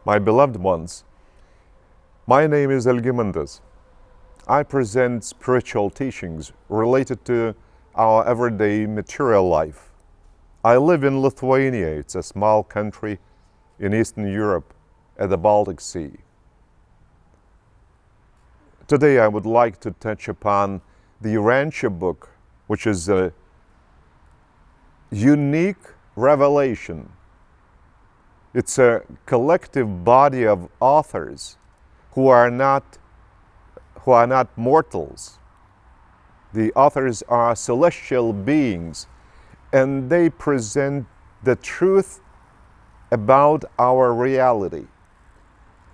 My beloved ones, my name is Algimantas. I present spiritual teachings related to our everyday material life. I live in Lithuania. It's a small country in Eastern Europe at the Baltic Sea. Today I would like to touch upon the Urantia book, which is a unique revelation. It's a collective body of authors who are not mortals. The authors are celestial beings, and they present the truth about our reality.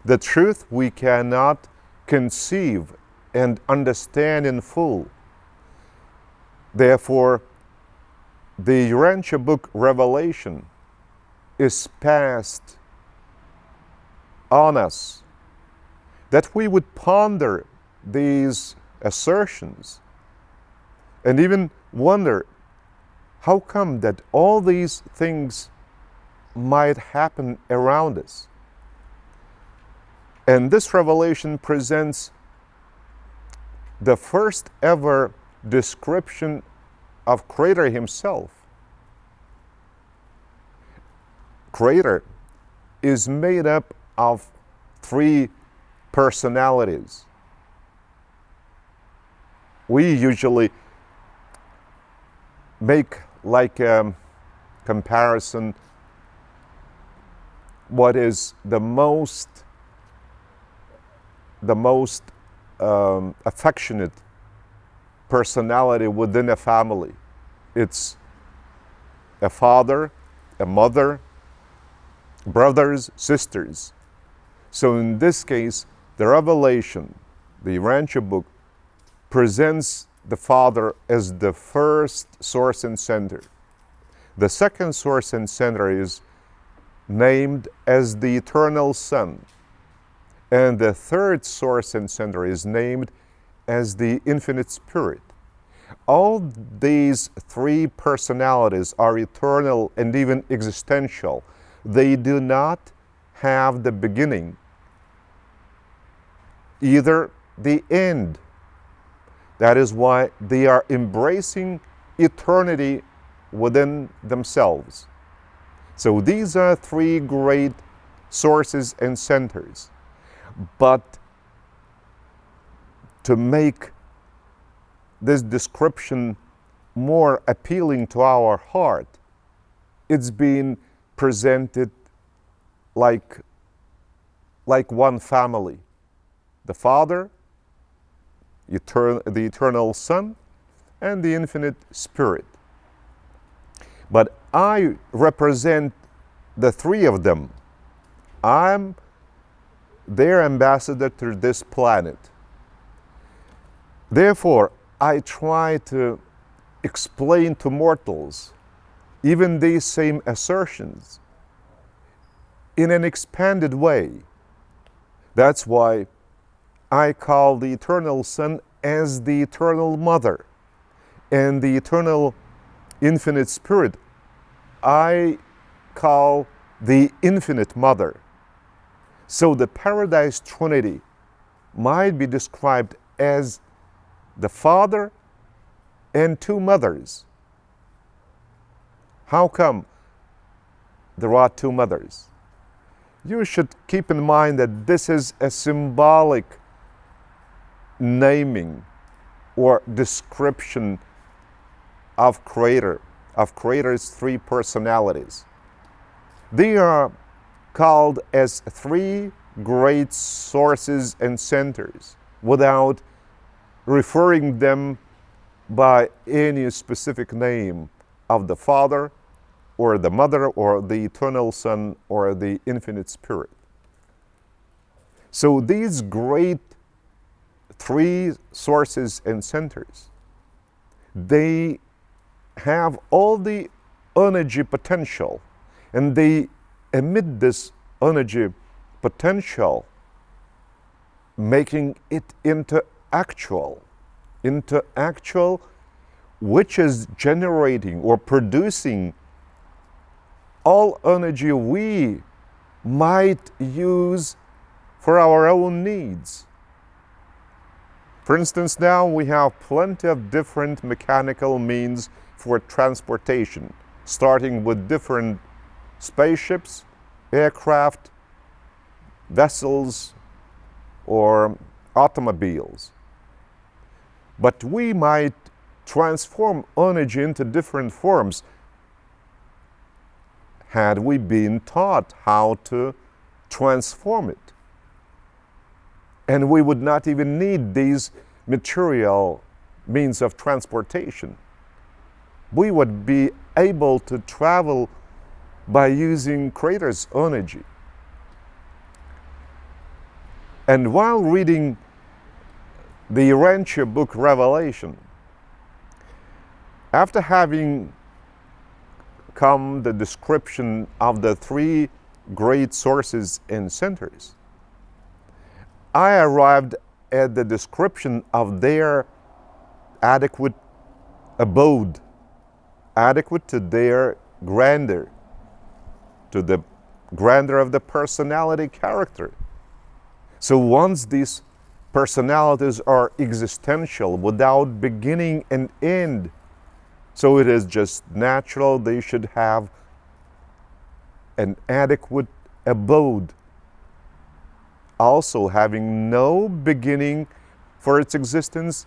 The truth we cannot conceive and understand in full. Therefore, the Urantia book Revelation is passed on us, that we would ponder these assertions and even wonder how come that all these things might happen around us. And this revelation presents the first ever description of Creator himself. Creator is made up of three personalities. We usually make like a comparison what is the most affectionate personality within a family. It's a father, a mother, brothers, sisters. So in this case, the revelation, the Urantia book, presents the Father as the first source and center. The second source and center is named as the Eternal Son. And the third source and center is named as the Infinite Spirit. All these three personalities are eternal and even existential. They do not have the beginning, either the end. That is why they are embracing eternity within themselves. So these are three great sources and centers. But to make this description more appealing to our heart, it's been presented like one family. The Father, the Eternal Son, and the Infinite Spirit. But I represent the three of them. I'm their ambassador to this planet. Therefore, I try to explain to mortals even these same assertions in an expanded way. That's why I call the Eternal Son as the Eternal Mother, and the Eternal Infinite Spirit I call the Infinite Mother. So the Paradise Trinity might be described as the Father and two mothers. How come there are two mothers? You should keep in mind that this is a symbolic naming or description of Creator's three personalities. They are called as three great sources and centers without referring them by any specific name of the Father or the Mother or the Eternal Son or the Infinite Spirit. So these great three sources and centers, they have all the energy potential, and they emit this energy potential, making it into actual, which is generating or producing all energy we might use for our own needs. For instance, now we have plenty of different mechanical means for transportation, starting with different spaceships, aircraft, vessels, or automobiles. But we might transform energy into different forms had we been taught how to transform it. And we would not even need these material means of transportation. We would be able to travel by using Creator's energy. And while reading the Urantia book Revelation, after having come the description of the three great sources and centers, I arrived at the description of their adequate abode, adequate to their grandeur, to the grandeur of the personality character. So once these personalities are existential, without beginning and end, so it is just natural they should have an adequate abode, also having no beginning for its existence,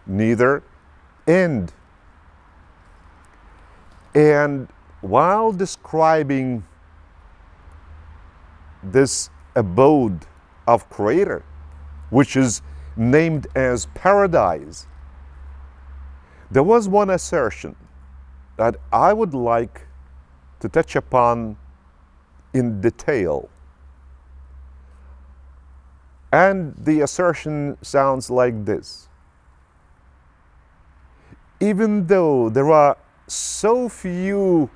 neither end. And while describing this abode of Creator, which is named as Paradise, there was one assertion that I would like to touch upon in detail. And the assertion sounds like this: even though there are so few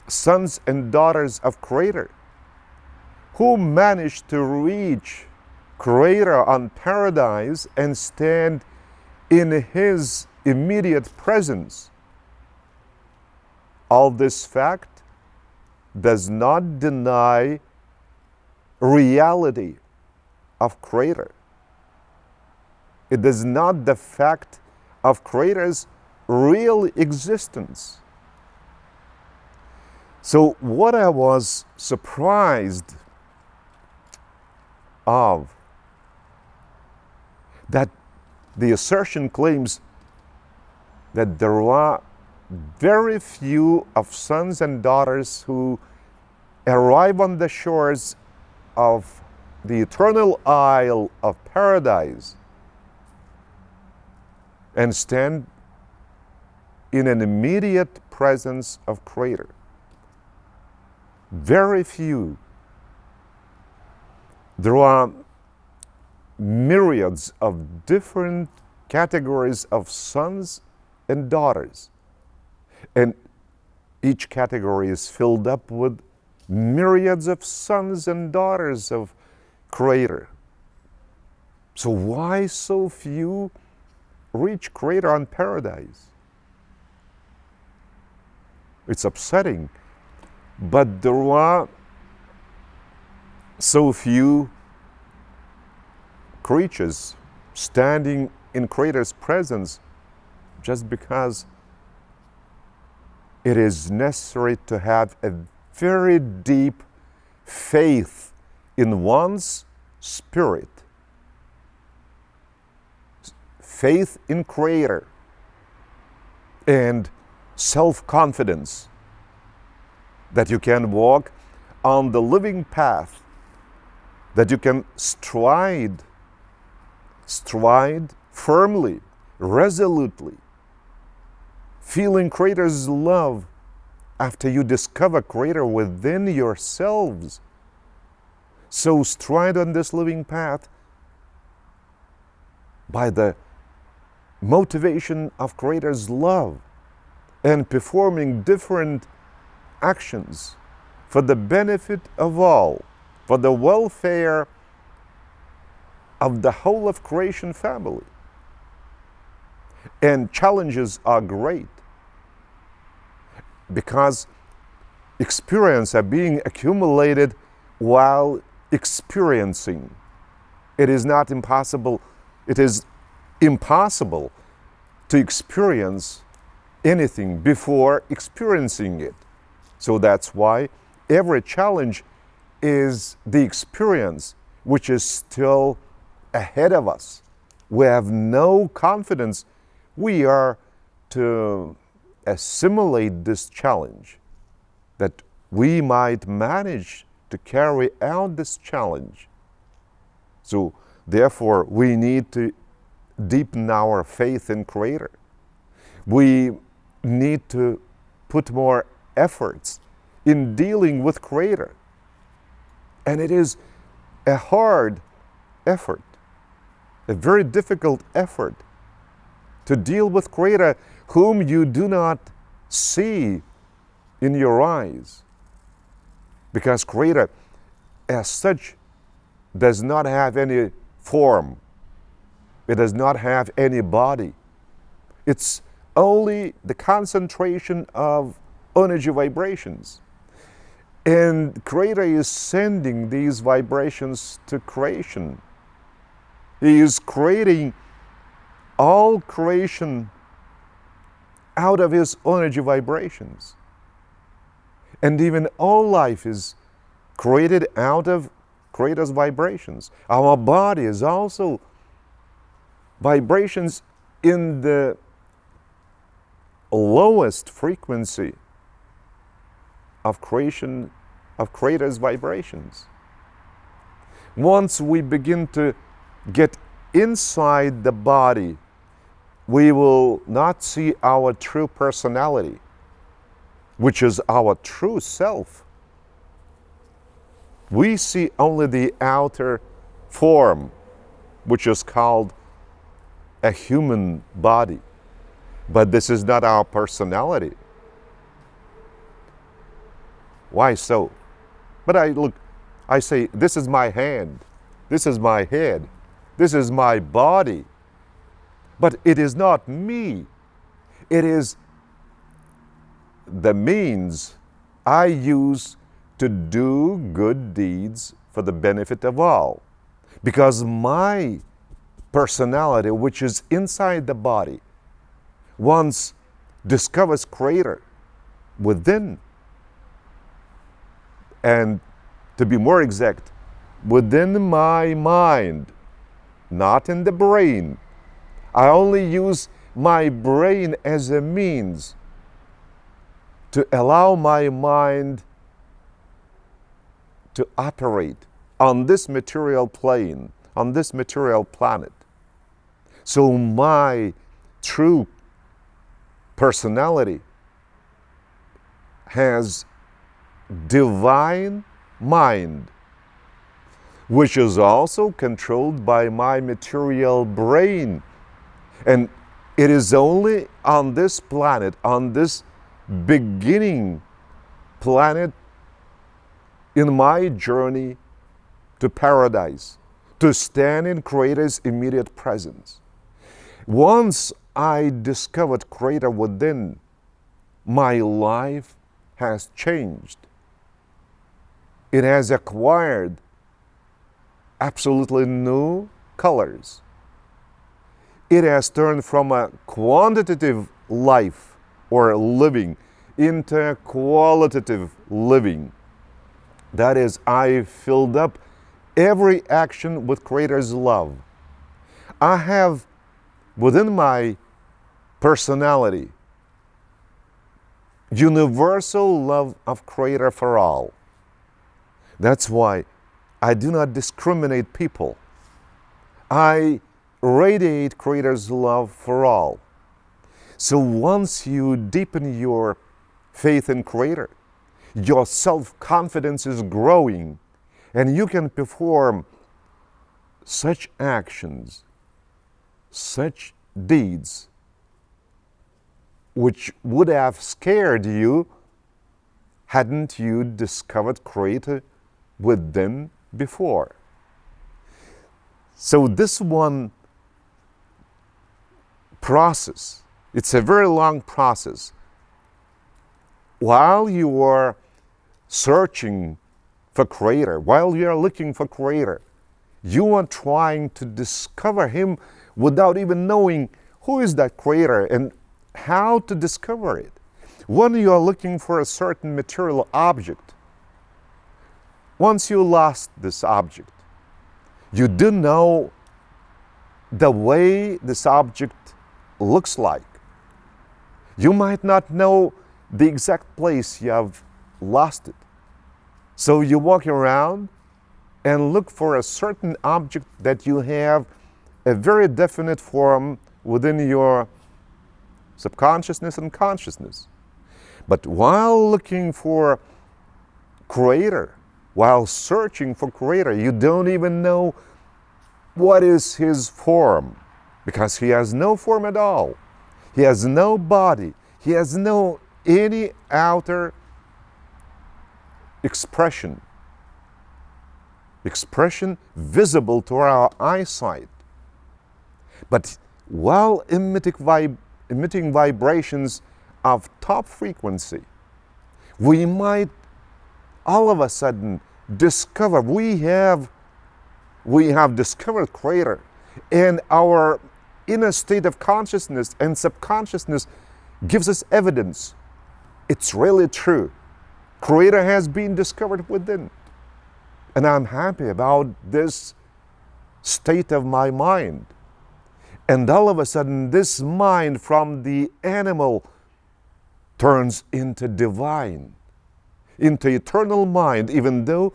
sons and daughters of Creator who manage to reach Creator on Paradise and stand in His immediate presence, all this fact does not deny reality of Creator. It is not the fact of Creator's real existence. So what I was surprised of, that the assertion claims that there are very few of sons and daughters who arrive on the shores of the eternal Isle of Paradise and stand in an immediate presence of Creator. Very few. There are myriads of different categories of sons and daughters, and each category is filled up with myriads of sons and daughters of Creator. So why so few reach Creator on Paradise? It's upsetting, but there are so few creatures standing in Creator's presence just because it is necessary to have a very deep faith in one's spirit, faith in Creator, and self-confidence that you can walk on the living path, that you can stride firmly, resolutely, feeling Creator's love after you discover Creator within yourselves. So stride on this living path by the motivation of Creator's love and performing different actions for the benefit of all, for the welfare of the whole of creation family. And challenges are great, because experience are being accumulated while experiencing. It is not impossible, it is impossible to experience anything before experiencing it. So that's why every challenge is the experience which is still ahead of us. We have no confidence we are to assimilate this challenge, that we might manage to carry out this challenge. So therefore, we need to deepen our faith in Creator. We need to put more efforts in dealing with Creator. And it is a hard effort, a very difficult effort to deal with Creator whom you do not see in your eyes. Because Creator, as such, does not have any form. It does not have any body. It's only the concentration of energy vibrations. And Creator is sending these vibrations to creation. He is creating all creation out of His energy vibrations. And even all life is created out of Creator's vibrations. Our body is also vibrations in the lowest frequency of creation, of Creator's vibrations. Once we begin to get inside the body, we will not see our true personality, which is our true self. We see only the outer form, which is called a human body. But this is not our personality. Why so? But I say, this is my hand, this is my head, this is my body. But it is not me. It is the means I use to do good deeds for the benefit of all. Because my personality, which is inside the body, once discovers Creator within, and to be more exact, within my mind, not in the brain. I only use my brain as a means to allow my mind to operate on this material plane, on this material planet. So my true personality has divine mind, which is also controlled by my material brain. And it is only on this planet, on this beginning planet, in my journey to paradise, to stand in Creator's immediate presence. Once I discovered Creator within, my life has changed. It has acquired absolutely new colors. It has turned from a quantitative life or living into a qualitative living. That is, I filled up every action with Creator's love. I have within my personality universal love of Creator for all. That's why I do not discriminate people. I radiate Creator's love for all. So once you deepen your faith in Creator, your self-confidence is growing, and you can perform such actions, such deeds, which would have scared you hadn't you discovered Creator within before. So this one process, it's a very long process. While you are searching for Creator, while you are looking for Creator, you are trying to discover Him without even knowing who is that Creator and how to discover it. When you are looking for a certain material object, once you lost this object, you do know the way this object looks like. You might not know the exact place you have lost it. So you walk around and look for a certain object that you have a very definite form within your subconsciousness and consciousness. But while looking for Creator, while searching for Creator, you don't even know what is His form, because He has no form at all. He has no body. He has no any outer expression visible to our eyesight. But while emitting vibrations of top frequency, we might all of a sudden discover we have discovered Creator, and our inner state of consciousness and subconsciousness gives us evidence. It's really true. Creator has been discovered within. And I'm happy about this state of my mind. And all of a sudden, this mind from the animal turns into divine, into eternal mind, even though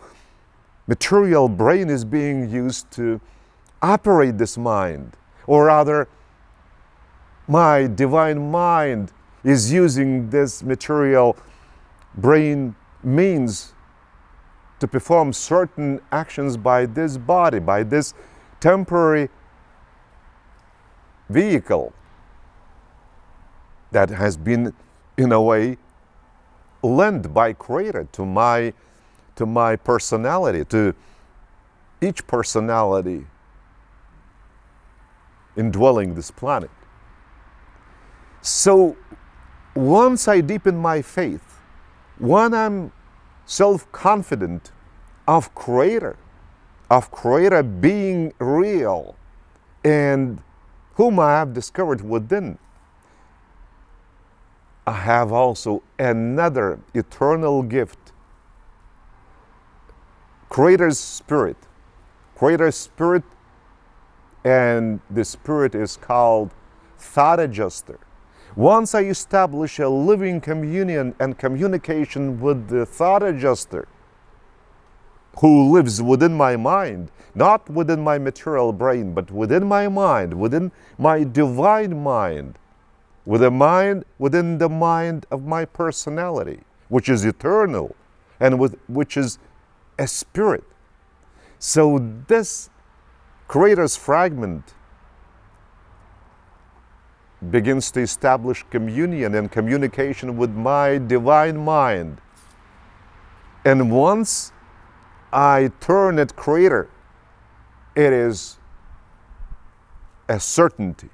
material brain is being used to operate this mind. Or rather, my divine mind is using this material brain means to perform certain actions by this body, by this temporary vehicle that has been, in a way, lent by Creator to my personality, to each personality indwelling this planet. So once I deepen my faith, when I'm self-confident of Creator being real and whom I have discovered within, I have also another eternal gift. Creator's Spirit. Creator's Spirit, and the Spirit is called Thought Adjuster. Once I establish a living communion and communication with the Thought Adjuster, who lives within my mind, not within my material brain, but within my mind, within my divine mind, within the mind of my personality, which is eternal, and which is a spirit. So this Creator's fragment begins to establish communion and communication with my divine mind. And once I turn at Creator, it is a certainty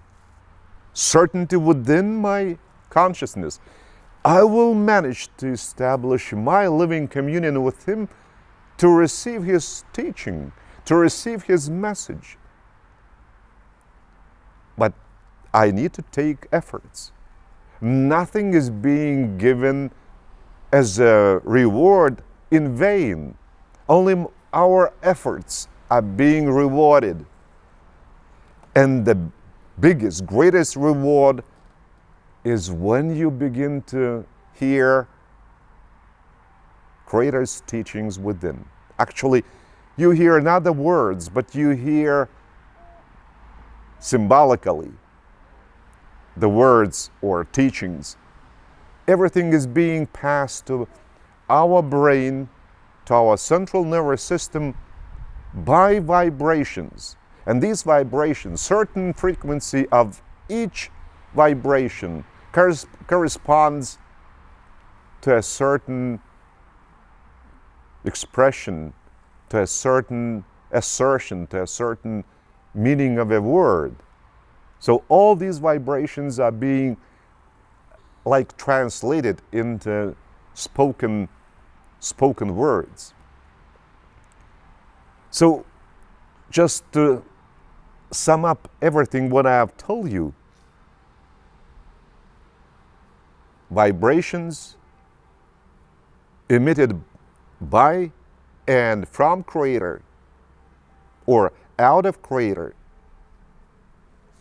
within my consciousness. I will manage to establish my living communion with Him, to receive His teaching, to receive His message. But I need to take efforts. Nothing is being given as a reward in vain. Only our efforts are being rewarded. And the biggest, greatest reward is when you begin to hear Creator's teachings within. Actually, you hear not the words, but you hear symbolically the words or teachings. Everything is being passed to our brain, to our central nervous system by vibrations. And these vibrations, certain frequency of each vibration corresponds to a certain expression, to a certain assertion, to a certain meaning of a word. So all these vibrations are being like translated into spoken spoken words. So just to sum up everything what I have told you, vibrations emitted by and from Creator or out of Creator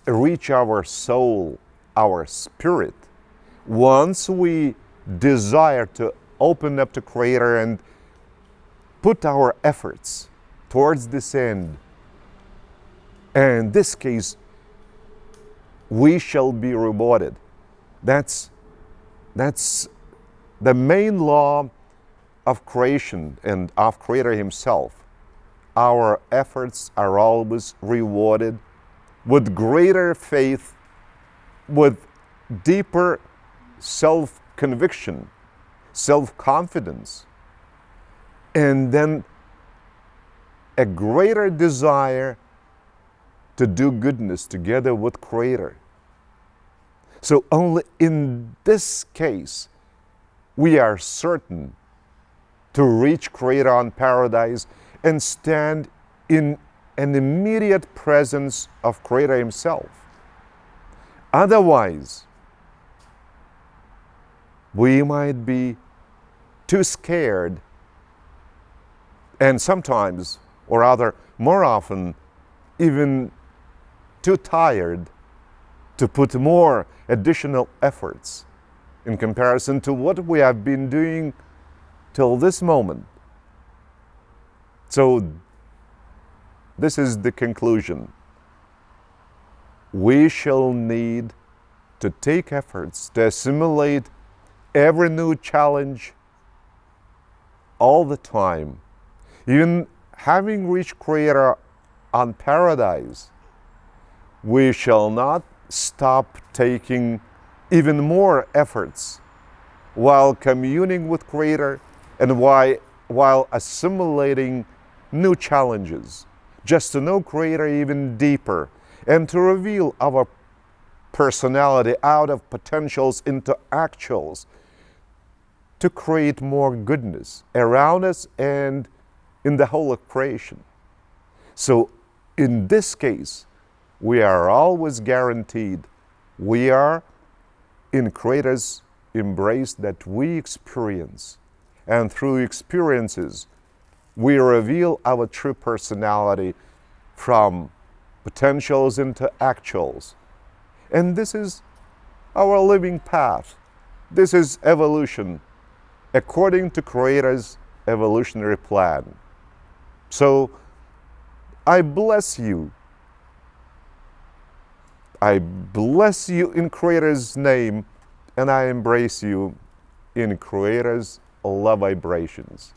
reach our soul, our spirit. Once we desire to open up to Creator and put our efforts towards this end, and in this case, we shall be rewarded. That's the main law of creation and of Creator Himself. Our efforts are always rewarded with greater faith, with deeper self-conviction, self-confidence, and then a greater desire to do goodness together with Creator. So only in this case, we are certain to reach Creator on Paradise and stand in an immediate presence of Creator Himself. Otherwise, we might be too scared, and sometimes, or rather more often, even too tired to put more additional efforts in comparison to what we have been doing till this moment. So this is the conclusion. We shall need to take efforts to assimilate every new challenge all the time. Even having reached Creator on Paradise, we shall not stop taking even more efforts while communing with Creator and while assimilating new challenges, just to know Creator even deeper and to reveal our personality out of potentials into actuals, to create more goodness around us and in the whole of creation. So in this case, we are always guaranteed we are in Creator's embrace that we experience. And through experiences, we reveal our true personality from potentials into actuals. And this is our living path. This is evolution according to Creator's evolutionary plan. So I bless you. I bless you in Creator's name, and I embrace you in Creator's love vibrations.